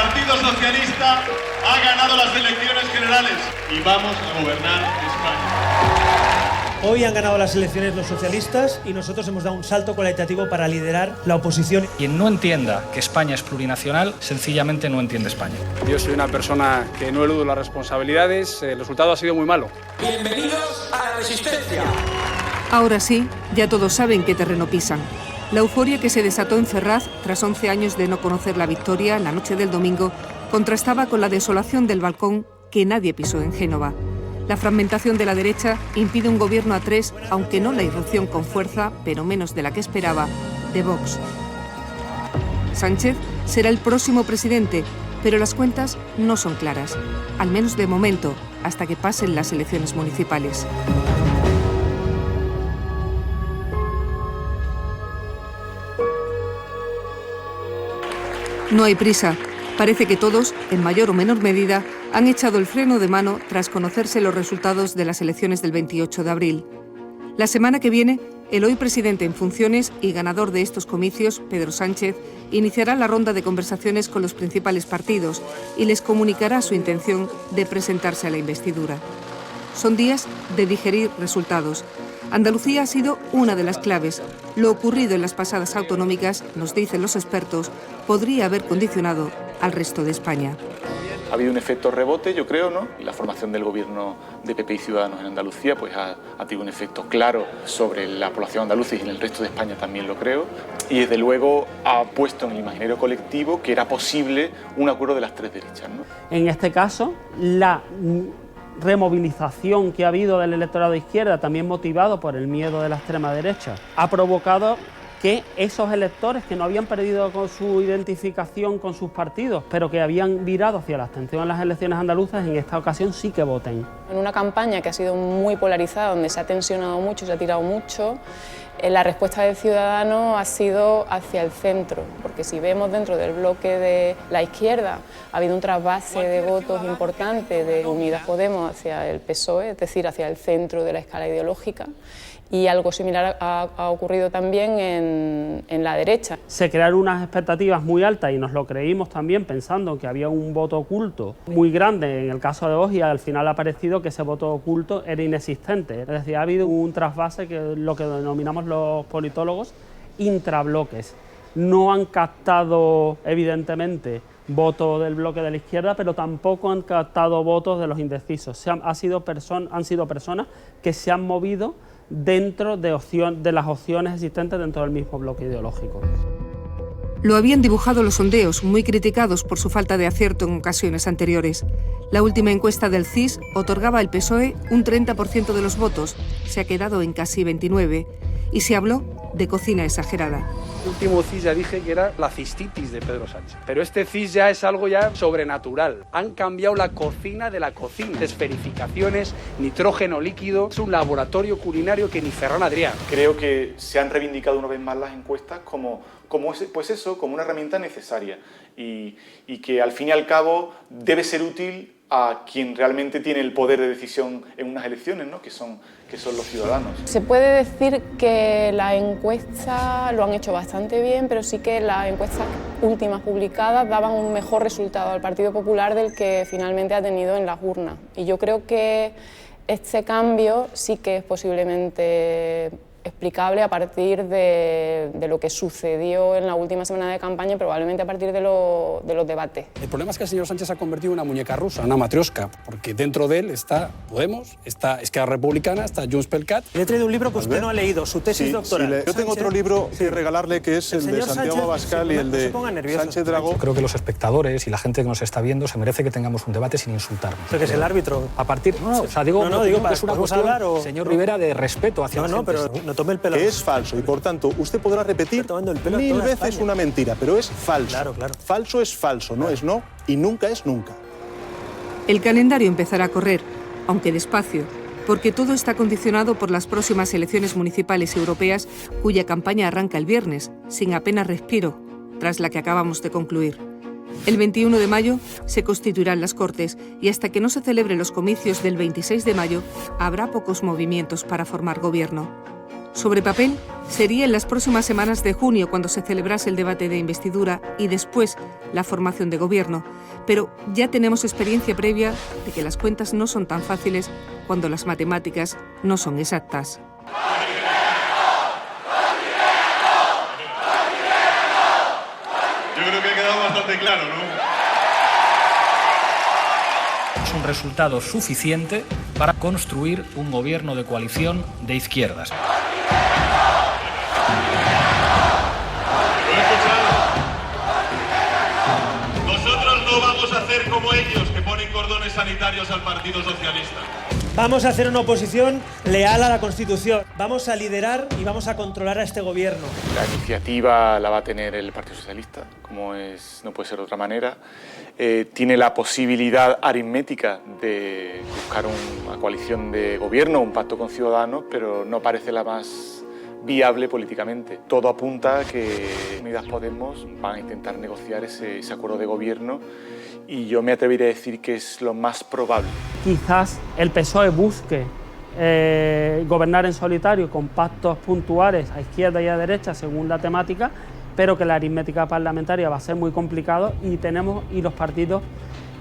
Partido Socialista ha ganado las elecciones generales y vamos a gobernar España. Hoy han ganado las elecciones los socialistas y nosotros hemos dado un salto cualitativo para liderar la oposición. Quien no entienda que España es plurinacional, sencillamente no entiende España. Yo soy una persona que no eludo las responsabilidades, el resultado ha sido muy malo. Bienvenidos a la Resistencia. Ahora sí, ya todos saben qué terreno pisan. La euforia que se desató en Ferraz tras 11 años de no conocer la victoria la noche del domingo contrastaba con la desolación del balcón que nadie pisó en Génova. La fragmentación de la derecha impide un gobierno a tres, aunque no la irrupción con fuerza, pero menos de la que esperaba, de Vox. Sánchez será el próximo presidente, pero las cuentas no son claras, al menos de momento, hasta que pasen las elecciones municipales. No hay prisa. Parece que todos, en mayor o menor medida, han echado el freno de mano tras conocerse los resultados de las elecciones del 28 de abril. La semana que viene, el hoy presidente en funciones y ganador de estos comicios, Pedro Sánchez, iniciará la ronda de conversaciones con los principales partidos y les comunicará su intención de presentarse a la investidura. Son días de digerir resultados. Andalucía ha sido una de las claves. Lo ocurrido en las pasadas autonómicas, nos dicen los expertos, podría haber condicionado al resto de España. Ha habido un efecto rebote, yo creo, ¿no? Y la formación del gobierno de PP y Ciudadanos en Andalucía pues ha tenido un efecto claro sobre la población andaluza y en el resto de España también lo creo. Y desde luego ha puesto en el imaginario colectivo que era posible un acuerdo de las tres derechas, ¿no? En este caso, la removilización que ha habido del electorado de izquierda, también motivado por el miedo de la extrema derecha, ha provocado que esos electores que no habían perdido con su identificación con sus partidos, pero que habían virado hacia la abstención en las elecciones andaluzas, en esta ocasión sí que voten. En una campaña que ha sido muy polarizada, donde se ha tensionado mucho, se ha tirado mucho, la respuesta del ciudadano ha sido hacia el centro, porque si vemos dentro del bloque de la izquierda ha habido un trasvase de votos importante de Unidas Podemos hacia el PSOE, es decir, hacia el centro de la escala ideológica, y algo similar ha ocurrido también en la derecha. Se crearon unas expectativas muy altas y nos lo creímos también pensando que había un voto oculto muy grande en el caso de Vox y al final ha parecido que ese voto oculto era inexistente. Es decir, ha habido un trasvase que lo que denominamos los politólogos intrabloques. No han captado evidentemente votos del bloque de la izquierda, pero tampoco han captado votos de los indecisos. Han sido personas que se han movido dentro de las opciones existentes dentro del mismo bloque ideológico. Lo habían dibujado los sondeos, muy criticados por su falta de acierto en ocasiones anteriores. La última encuesta del CIS otorgaba al PSOE un 30% de los votos, se ha quedado en casi 29%, y se habló de cocina exagerada. El último CIS ya dije que era la cistitis de Pedro Sánchez, pero este CIS ya es algo ya sobrenatural. Han cambiado la cocina de la cocina, esferificaciones, nitrógeno líquido, es un laboratorio culinario que ni Ferran Adrià. Creo que se han reivindicado una vez más las encuestas como una herramienta necesaria y que al fin y al cabo debe ser útil a quien realmente tiene el poder de decisión en unas elecciones, ¿no? que son los ciudadanos. Se puede decir que las encuestas lo han hecho bastante bien, pero sí que las encuestas últimas publicadas daban un mejor resultado al Partido Popular del que finalmente ha tenido en las urnas. Y yo creo que este cambio sí que es posiblemente explicable a partir de lo que sucedió en la última semana de campaña y probablemente a partir de los debates. El problema es que el señor Sánchez ha convertido en una muñeca rusa, una matrioska, porque dentro de él está Podemos, está Esquerra Republicana, está Junts pel Cat. Le he traído un libro que usted no ha leído, su tesis doctoral. Yo tengo otro libro que regalarle que es el de Santiago Abascal y el de Sánchez Dragó. Creo que los espectadores y la gente que nos está viendo se merece que tengamos un debate sin insultarnos. ¿Pero que es el árbitro? A partir... digo que es una cuestión, señor Rivera, de respeto hacia la gente. Pero no tome el pelo. Que es falso y por tanto usted podrá repetir 1000 veces una mentira, pero es falso. Claro. Falso es falso, no es no y nunca es nunca. El calendario empezará a correr, aunque despacio, porque todo está condicionado por las próximas elecciones municipales y europeas, cuya campaña arranca el viernes, sin apenas respiro, tras la que acabamos de concluir. El 21 de mayo se constituirán las Cortes y hasta que no se celebren los comicios del 26 de mayo habrá pocos movimientos para formar gobierno. Sobre papel, sería en las próximas semanas de junio cuando se celebrase el debate de investidura y después la formación de gobierno. Pero ya tenemos experiencia previa de que las cuentas no son tan fáciles cuando las matemáticas no son exactas. Yo creo que ha quedado bastante claro, ¿no? Es un resultado suficiente para construir un gobierno de coalición de izquierdas. Lo he escuchado. Nosotros no vamos a hacer como ellos, que ponen cordones sanitarios al Partido Socialista. Vamos a hacer una oposición leal a la Constitución. Vamos a liderar y vamos a controlar a este gobierno. La iniciativa la va a tener el Partido Socialista, no puede ser de otra manera. Tiene la posibilidad aritmética de buscar una coalición de gobierno, un pacto con Ciudadanos, pero no parece la más viable políticamente. Todo apunta a que Unidas Podemos van a intentar negociar ese acuerdo de gobierno y yo me atrevería a decir que es lo más probable. Quizás el PSOE busque gobernar en solitario con pactos puntuales a izquierda y a derecha según la temática, pero que la aritmética parlamentaria va a ser muy complicado y los partidos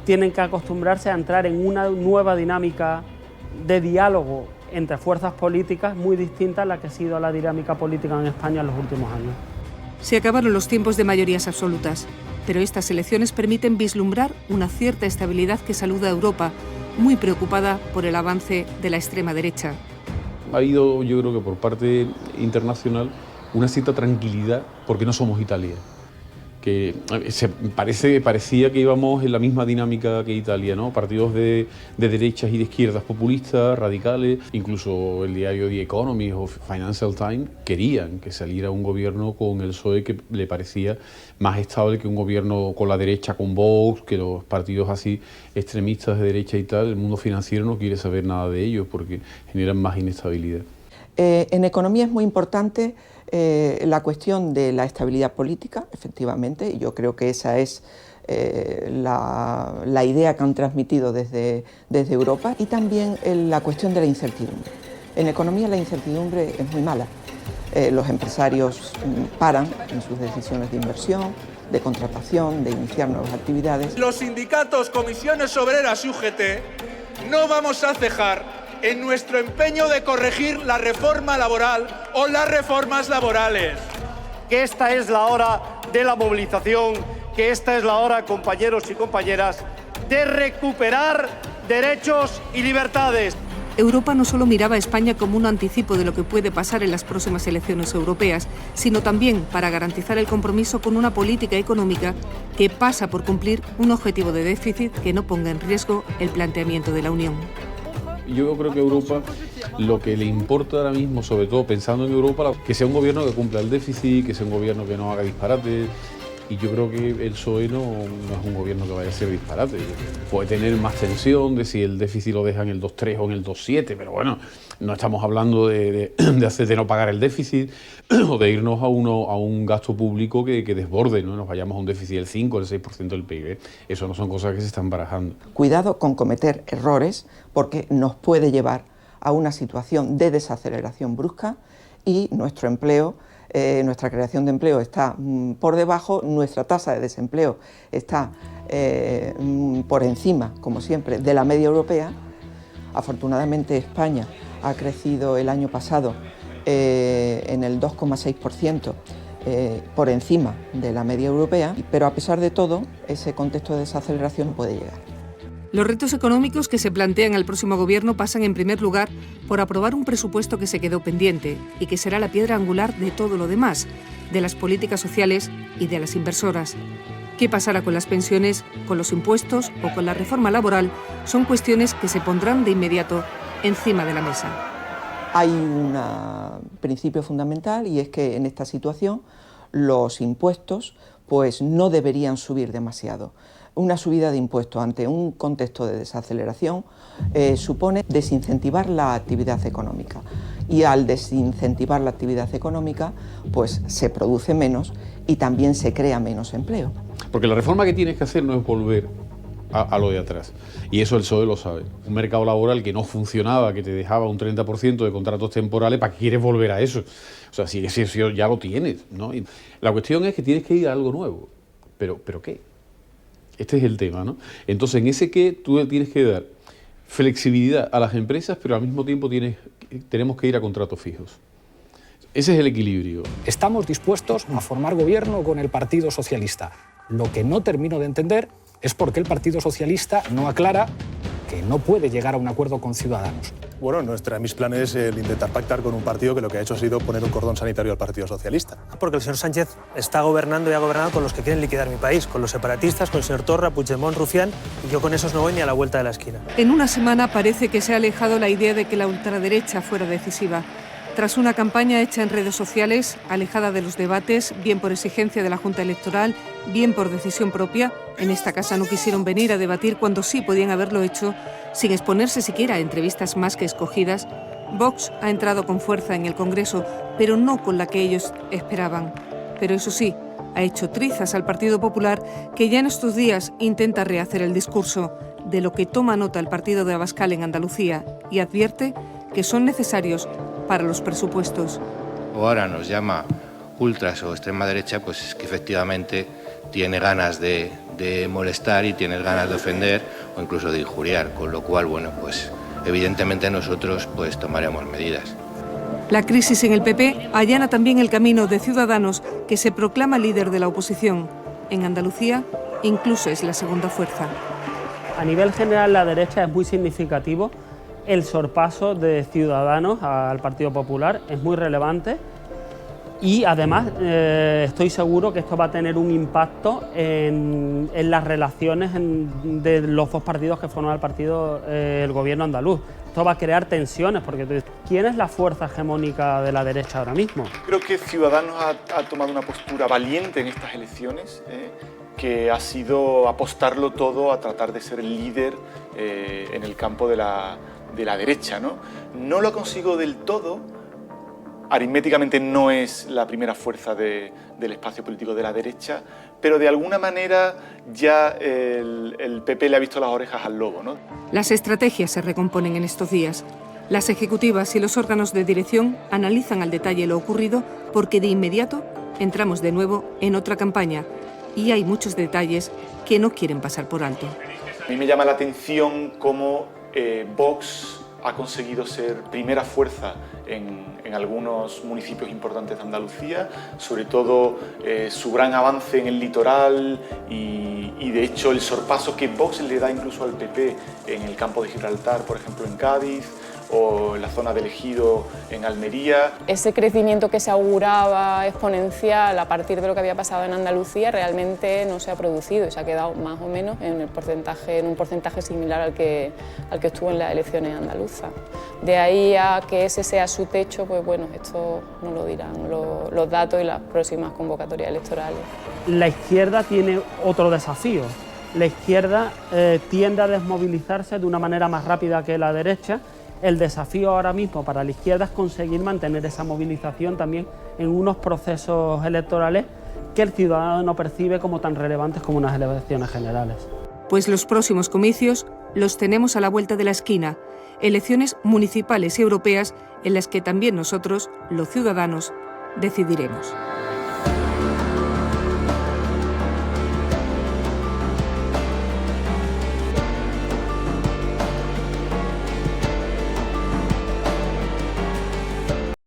tienen que acostumbrarse a entrar en una nueva dinámica de diálogo entre fuerzas políticas muy distinta a la que ha sido la dinámica política en España en los últimos años. Se acabaron los tiempos de mayorías absolutas, pero estas elecciones permiten vislumbrar una cierta estabilidad que saluda a Europa, muy preocupada por el avance de la extrema derecha. Ha habido, yo creo que por parte internacional, una cierta tranquilidad porque no somos Italia. Que parecía que íbamos en la misma dinámica que Italia, ¿no? Partidos de derechas y de izquierdas populistas, radicales, incluso el diario The Economist o Financial Times querían que saliera un gobierno con el PSOE que le parecía más estable que un gobierno con la derecha, con Vox, que los partidos así extremistas de derecha y tal. El mundo financiero no quiere saber nada de ellos porque generan más inestabilidad. En economía es muy importante la cuestión de la estabilidad política, efectivamente, y yo creo que esa es la idea que han transmitido desde Europa, y también la cuestión de la incertidumbre. En economía la incertidumbre es muy mala. Los empresarios paran en sus decisiones de inversión, de contratación, de iniciar nuevas actividades. Los sindicatos, comisiones obreras y UGT no vamos a cejar en nuestro empeño de corregir la reforma laboral o las reformas laborales. Que esta es la hora de la movilización, que esta es la hora, compañeros y compañeras, de recuperar derechos y libertades. Europa no solo miraba a España como un anticipo de lo que puede pasar en las próximas elecciones europeas, sino también para garantizar el compromiso con una política económica que pasa por cumplir un objetivo de déficit que no ponga en riesgo el planteamiento de la Unión. Yo creo que a Europa lo que le importa ahora mismo, sobre todo pensando en Europa, que sea un gobierno que cumpla el déficit, que sea un gobierno que no haga disparates. Y yo creo que el PSOE no es un gobierno que vaya a ser disparate. Puede tener más tensión de si el déficit lo deja en el 2,3 o en el 2,7, pero bueno, no estamos hablando de no pagar el déficit o de irnos a un gasto público que desborde, ¿no? Nos vayamos a un déficit del 5 o el 6% del PIB. Eso no son cosas que se están barajando. Cuidado con cometer errores porque nos puede llevar a una situación de desaceleración brusca y nuestro empleo, nuestra creación de empleo está por debajo, nuestra tasa de desempleo está por encima, como siempre, de la media europea. Afortunadamente España ha crecido el año pasado en el 2,6%, por encima de la media europea, pero a pesar de todo, ese contexto de desaceleración puede llegar. Los retos económicos que se plantean al próximo gobierno pasan en primer lugar por aprobar un presupuesto que se quedó pendiente y que será la piedra angular de todo lo demás, de las políticas sociales y de las inversoras. ¿Qué pasará con las pensiones, con los impuestos o con la reforma laboral? Son cuestiones que se pondrán de inmediato encima de la mesa. Hay un principio fundamental y es que en esta situación los impuestos pues no deberían subir demasiado. Una subida de impuestos ante un contexto de desaceleración supone desincentivar la actividad económica y al desincentivar la actividad económica pues se produce menos y también se crea menos empleo. Porque la reforma que tienes que hacer no es volver a lo de atrás. Y eso el PSOE lo sabe. Un mercado laboral que no funcionaba, que te dejaba un 30% de contratos temporales, ¿para qué quieres volver a eso? O sea, si eso ya lo tienes, ¿no? Y la cuestión es que tienes que ir a algo nuevo. ¿Pero qué? Este es el tema, ¿no? Entonces, en ese qué, tú tienes que dar flexibilidad a las empresas, pero al mismo tiempo tenemos que ir a contratos fijos. Ese es el equilibrio. Estamos dispuestos a formar gobierno con el Partido Socialista. Lo que no termino de entender es por qué el Partido Socialista no aclara que no puede llegar a un acuerdo con Ciudadanos. Bueno, no está en mis planes el intentar pactar con un partido que lo que ha hecho ha sido poner un cordón sanitario al Partido Socialista. Porque el señor Sánchez está gobernando y ha gobernado con los que quieren liquidar mi país, con los separatistas, con el señor Torra, Puigdemont, Rufián, y yo con esos no voy ni a la vuelta de la esquina. En una semana parece que se ha alejado la idea de que la ultraderecha fuera decisiva. Tras una campaña hecha en redes sociales, alejada de los debates, bien por exigencia de la Junta Electoral, bien por decisión propia, en esta casa no quisieron venir a debatir cuando sí podían haberlo hecho, sin exponerse siquiera a entrevistas más que escogidas, Vox ha entrado con fuerza en el Congreso, pero no con la que ellos esperaban. Pero eso sí, ha hecho trizas al Partido Popular, que ya en estos días intenta rehacer el discurso, de lo que toma nota el partido de Abascal en Andalucía, y advierte que son necesarios para los presupuestos. O ahora nos llama ultras o extrema derecha, pues es que efectivamente tiene ganas de molestar y tiene ganas de ofender o incluso de injuriar, con lo cual, bueno, pues evidentemente nosotros pues tomaremos medidas. La crisis en el PP allana también el camino de Ciudadanos, que se proclama líder de la oposición. En Andalucía incluso es la segunda fuerza. A nivel general, la derecha es muy significativo. El sorpaso de Ciudadanos al Partido Popular es muy relevante y además estoy seguro que esto va a tener un impacto en las relaciones de los dos partidos que forman el gobierno andaluz. Esto va a crear tensiones, porque ¿quién es la fuerza hegemónica de la derecha ahora mismo? Creo que Ciudadanos ha tomado una postura valiente en estas elecciones, que ha sido apostarlo todo a tratar de ser el líder en el campo de la derecha, ¿no? No lo consigo del todo. Aritméticamente no es la primera fuerza del espacio político de la derecha, pero de alguna manera ya el PP le ha visto las orejas al lobo, ¿no? Las estrategias se recomponen en estos días. Las ejecutivas y los órganos de dirección analizan al detalle lo ocurrido, porque de inmediato entramos de nuevo en otra campaña y hay muchos detalles que no quieren pasar por alto. A mí me llama la atención cómo Vox ha conseguido ser primera fuerza en algunos municipios importantes de Andalucía, sobre todo su gran avance en el litoral y de hecho el sorpaso que Vox le da incluso al PP en el campo de Gibraltar, por ejemplo en Cádiz, o en la zona de Ejido en Almería. Ese crecimiento que se auguraba exponencial a partir de lo que había pasado en Andalucía realmente no se ha producido y se ha quedado más o menos en un porcentaje similar al que estuvo en las elecciones andaluzas. De ahí a que ese sea su techo, pues bueno, esto nos lo dirán los datos y las próximas convocatorias electorales. La izquierda tiene otro desafío. La izquierda tiende a desmovilizarse de una manera más rápida que la derecha. El desafío ahora mismo para la izquierda es conseguir mantener esa movilización también en unos procesos electorales que el ciudadano no percibe como tan relevantes como unas elecciones generales. Pues los próximos comicios los tenemos a la vuelta de la esquina, elecciones municipales y europeas en las que también nosotros, los ciudadanos, decidiremos.